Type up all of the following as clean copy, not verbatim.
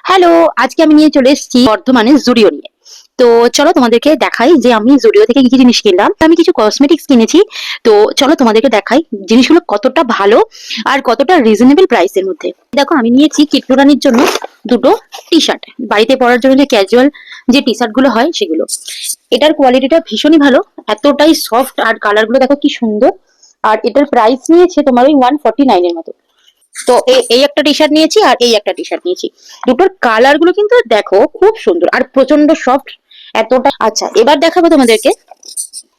Hello, আজকে আমি নিয়ে চলে এসেছি বর্ধমানে জুডিও নিয়ে। তো চলো তোমাদেরকে দেখাই যে আমি জুডিও থেকে কি কি জিনিস কিনলাম। আমি কিছু কসমেটিক্স কিনেছি। তো চলো তোমাদেরকে দেখাই জিনিসগুলো কতটা ভালো আর কতটা রিজনেবল প্রাইসের মধ্যে। দেখো আমি নিয়েছি কিট্টু রানীর জন্য দুটো টি শার্ট, বাড়িতে পরার জন্য যে ক্যাজুয়াল যে টি শার্ট গুলো হয় সেগুলো। এটার কোয়ালিটিটা ভীষণই ভালো, এতটাই সফট আর কালার গুলো দেখো কি সুন্দর। আর এটার প্রাইস নিয়েছে তোমার ওই 149 এর মতো। তো এই একটা টি শার্ট নিয়েছি আর এই একটা টি শার্ট নিয়েছি। দুটোর কালার গুলো কিন্তু দেখো খুব সুন্দর আর প্রচন্ড সফট। এতটা আচ্ছা, এবার দেখাবো তোমাদেরকে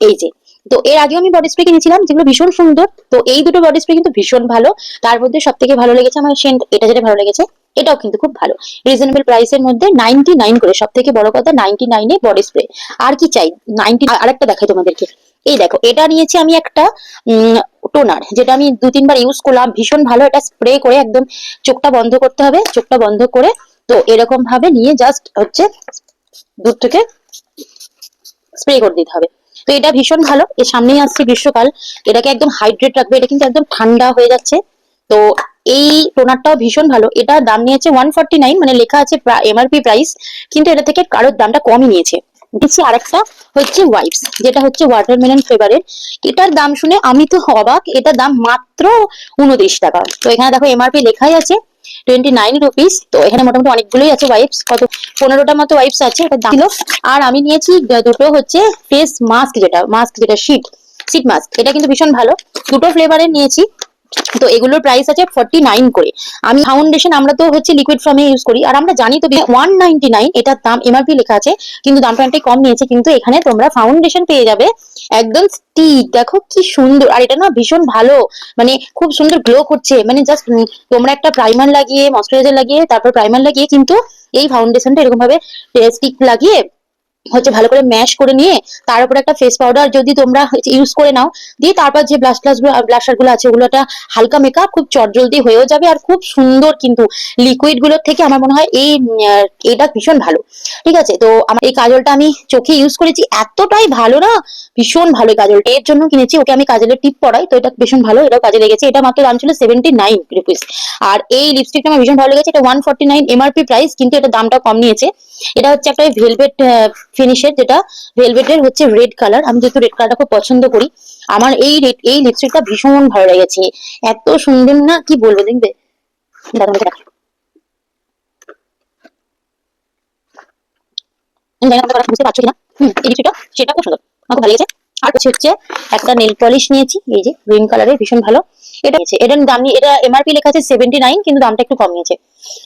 এই যে। তো এর আগেও আমি বডি স্প্রে কিনেছিলাম যেগুলো ভীষণ সুন্দর। তো এই দুটো বডি স্প্রে কিন্তু ভীষণ ভালো। তার মধ্যে সব থেকে ভালো লেগেছে আমার সেন্ট, এটা যেটা ভালো লেগেছে। এটাও কিন্তু খুব ভালো, রিজনেবল প্রাইসের মধ্যে 99 করে। সব থেকে বড় কথা 99 এ বডি স্প্রে। আর কি চাই? 90। আরেকটা দেখাই তোমাদেরকে, এই দেখো এটা নিয়েছি আমি একটা টোনার, যেটা আমি 2-3 বার ইউজ করলাম, ভীষণ ভালো। এটা স্প্রে করে একদম চোখটা বন্ধ করতে হবে, চোখটা বন্ধ করে তো এরকম ভাবে নিয়ে জাস্ট হচ্ছে দূর থেকে স্প্রে করে দিতে হবে। তো এটা ভীষণ ভালো। এর সামনেই আসছে গ্রীষ্মকাল, এটাকে একদম হাইড্রেট রাখবে। এটা কিন্তু একদম ঠান্ডা হয়ে যাচ্ছে। তো এই টোনারটাও ভীষণ ভালো। এটা দাম নিয়েছে 149, মানে লেখা আছে এমআরপি প্রাইস, কিন্তু এটা থেকে কারোর দামটা কমই নিয়েছে। দিচ্ছি আরেকটা হচ্ছে ওয়াইপস, যেটা হচ্ছে ওয়াটারমেলন ফ্লেভারের। এটার দাম শুনে আমি তো অবাক, এটার দাম মাত্র 29 টাকা। তো এখানে দেখো এমআরপি লেখাই আছে 29 রুপিস। তো এখানে মোটামুটি অনেকগুলোই আছে ওয়াইপস, কত 15টা মতো ওয়াইপস আছে, এটা দাম ছিল। আর আমি নিয়েছি দুটো হচ্ছে ফেস মাস্ক, যেটা শীট শীট মাস্ক। এটা কিন্তু ভীষণ ভালো, দুটো ফ্লেভারের নিয়েছি। তো এগুলোর প্রাইস আছে 49 করে। আমি ফাউন্ডেশন, আমরা তো হচ্ছে লিকুইড ফর্মে ইউজ করি, আর আমরা জানি তো 199 এটার দাম, এমআরপি লেখা আছে, কিন্তু দামটা অনেকটাই কম নিয়েছে। কিন্তু এখানে তোমরা ফাউন্ডেশন পেয়ে যাবে একদম স্টিক, দেখো কি সুন্দর। আর এটা না ভীষণ ভালো, মানে খুব সুন্দর গ্লো করছে। মানে জাস্ট তোমরা একটা প্রাইমার লাগিয়ে, ময়শ্চারাইজার লাগিয়ে, তারপর প্রাইমার লাগিয়ে কিন্তু এই ফাউন্ডেশনটা এরকম ভাবে স্টিক লাগিয়ে হচ্ছে ভালো করে ম্যাশ করে নিয়ে তার উপর একটা ফেস পাউডার যদি তোমরা ইউজ করে নাও, দিয়ে তারপর যে ব্লাশার গুলো আছে ওগুলোটা হালকা মেকআপ খুব চটজলদি হয়েও যাবে আর খুব সুন্দর। কিন্তু লিকুইড গুলোর থেকে আমার মনে হয় এটা ভীষণ ভালো। ঠিক আছে, তো আমার এই কাজলটা আমি চোখে ইউজ করেছি, এতটাই ভালো না, ভীষণ ভালো। এই কাজলটা এর জন্য কিনেছি, ওকে আমি কাজলের টিপ পরাই, তো এটা ভীষণ ভালো, এটাও কাজে লেগেছে। এটা মাত্র দাম ছিল 79 রুপিস। আর এই লিপস্টিকটা আমার ভীষণ ভালো লেগেছে, এটা 149 এমআরপি প্রাইস, কিন্তু এটা দামটা কম নিয়েছে। এটা হচ্ছে একটা ভেলভেট ফিনিশের, যেটা ভেলভেটের হচ্ছে রেড কালার। আমি যেহেতু রেড কালারটা খুব পছন্দ করি, আমার এই লিপস্টিকটা ভীষণ ভালো লেগেছে। এত সুন্দর না, কি বলবো, দেখবে দাদা আমাকে দেখা। আমি জানি না তোমরা বুঝতে পারছো কিনা। এই লিপস্টিকটা সেটা খুব সুন্দর, আমার খুব ভালো লেগেছে। আর হচ্ছে একটা নেল পলিশ নিয়েছি, এই যে গ্রিন কালারের, ভীষণ ভালো। এটা নিয়েছে, এটার দাম এটা এমআরপি লেখা আছে 79, কিন্তু দামটা একটু কম নিয়েছে।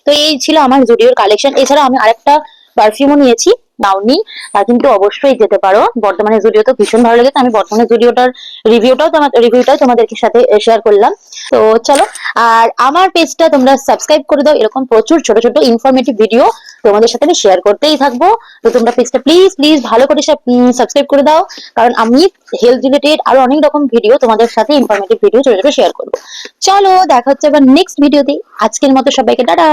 তো এই ছিল আমার জুডিওর কালেকশন। এছাড়া আমি আরেকটা পারফিউমও নিয়েছি, নাওনি। কিন্তু অবশ্যই যেতে পারো বর্তমানে জুডিও, তো ভীষণ ভালো লেগেছে। আমি বর্তমানে জুডিওটার রিভিউটাও তোমাদের সাথে শেয়ার করলাম। তো চলো, আর আমার পেজটা তোমরা সাবস্ক্রাইব করে দাও, এরকম প্রচুর ছোট ছোট ইনফরমেটিভ ভিডিও তোমাদের সাথে আমি শেয়ার করতেই থাকবো। তো তোমরা পেজটা প্লিজ প্লিজ ভালো করে সাবস্ক্রাইব করে দাও, কারণ আমি হেলথ রিলেটেড আরো অনেক রকম ভিডিও তোমাদের সাথে, ইনফরমেটিভ ভিডিও ছোট ছোট শেয়ার করবো। চলো দেখা হচ্ছে আবার নেক্সট ভিডিওতে। আজকের মতো সবাইকে টাটা।